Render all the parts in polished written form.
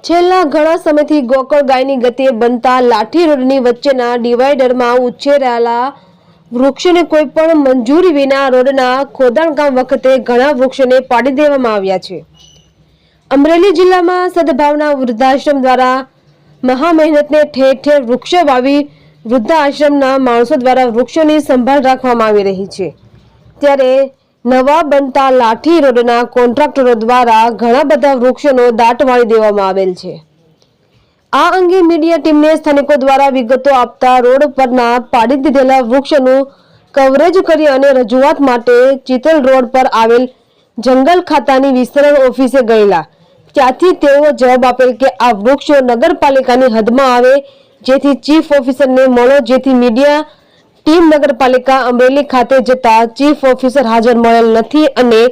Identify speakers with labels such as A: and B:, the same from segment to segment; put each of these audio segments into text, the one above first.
A: છેલ્લા ઘણા સમયથી ગોકળ ગાયની ગતિએ બનતા લાઠી રોડની વચ્ચેના ડિવાઈડરમાં ઉછેરાયેલા વૃક્ષોને કોઈ પણ મંજૂરી વિના રોડના ખોદાણકામ વખતે ઘણા વૃક્ષોને પાડી દેવામાં આવ્યા છે। અમરેલી જિલ્લામાં સદભાવના વૃદ્ધાશ્રમ દ્વારા મહા મહેનતને ઠેર ઠેર વૃક્ષો વાવી વૃદ્ધાશ્રમના માણસો દ્વારા વૃક્ષોની સંભાળ રાખવામાં આવી રહી છે। ત્યારે નવા બનતા લાઠી રોડના કોન્ટ્રાક્ટરો દ્વારા ઘણા બધા વૃક્ષોનો દાટ વાળી દેવામાં આવેલ છે। આ અંગે મીડિયા ટીમને સ્થાનિકો દ્વારા વિગતો આપતા રોડ પરના પાડી દીધેલા વૃક્ષોનું કવરેજ કરી અને રજૂઆત માટે ચિતલ રોડ પર આવેલ જંગલ ખાતાની વિસ્તરણ ઓફિસે ગયેલા। ત્યાંથી તેઓ જવાબ આપેલ કે આ વૃક્ષો નગરપાલિકાની હદમાં આવે, જેથી ચીફ ઓફિસરને મળો, જેથી મીડિયા ટીમ નગરપાલિકા અમરેલી ખાતે જતા ચીફ ઓફિસર હાજર મળેલ નથી અને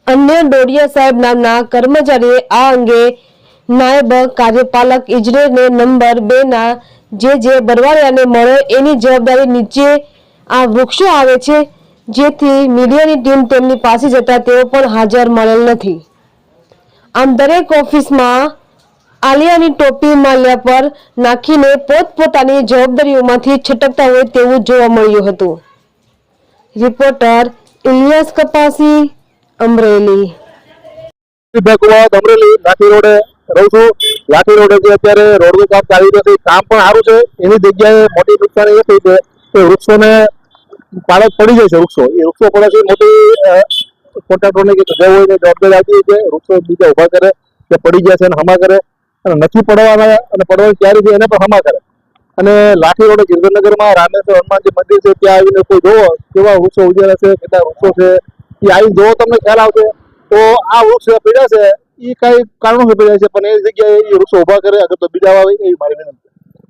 A: અન્ય ડોડિયા સાહેબ નામના કર્મચારીએ આ અંગે નાયબ કાર્યપાલક ઇજનેરને નંબર 2 ના જે બરવાડિયાને મળો, એની જવાબદારી નીચે આ વૃક્ષો આવે છે, જેથી મીડિયાની ટીમ તેમની પાસે જતા તેઓ પણ હાજર મળેલ નથી। આમ દરેક ઓફિસમાં આલિયાની ટોપી માલ્યા પર નાખીને પોતપોતાની જવાબદારીઓમાંથી છટકતા હોય તેવું જોવા મળ્યું હતું। રિપોર્ટર ઇલિયાસ કપાસી, અમરેલી।
B: અમરેલી લાઠી રોડે રહું છું। લાઠી રોડે જે અત્યારે રોડનું કામ ચાલી રહ્યું છે, કામ પણ સારું છે, એની જગ્યાએ મોટી નુકસાની એ થઈ છે કે વૃક્ષોને પાળત પડી જાય છે। વૃક્ષો પડે છે, મોટી કોન્ટ્રાક્ટરોને કે જે હોય જવાબદારી આવતી છે વૃક્ષો બીજા ઉભા કરે કે પડી ગયા છે અને હમા કરે, અને નથી પડવાના અને પડવાની તૈયારી છે એને પણ હમા કરે। અને લાઠી રોડે ગિરધરનગરમાં રામેશ્વર હનુમાનજી મંદિર છે, ત્યાં આવીને કોઈ જોવો કેવા વૃક્ષો ઉજેલા છે, કેટલા વૃક્ષો છે, એ આવીને જોવો તમને ખ્યાલ આવશે। તો આ વૃક્ષ પીડ્યા છે એ કઈ કારણોસર પીડ્યા છે, પણ એ જગ્યાએ એ વૃક્ષો ઉભા કરે અગર તો બીજા આવે એવી મારી વિનંતી।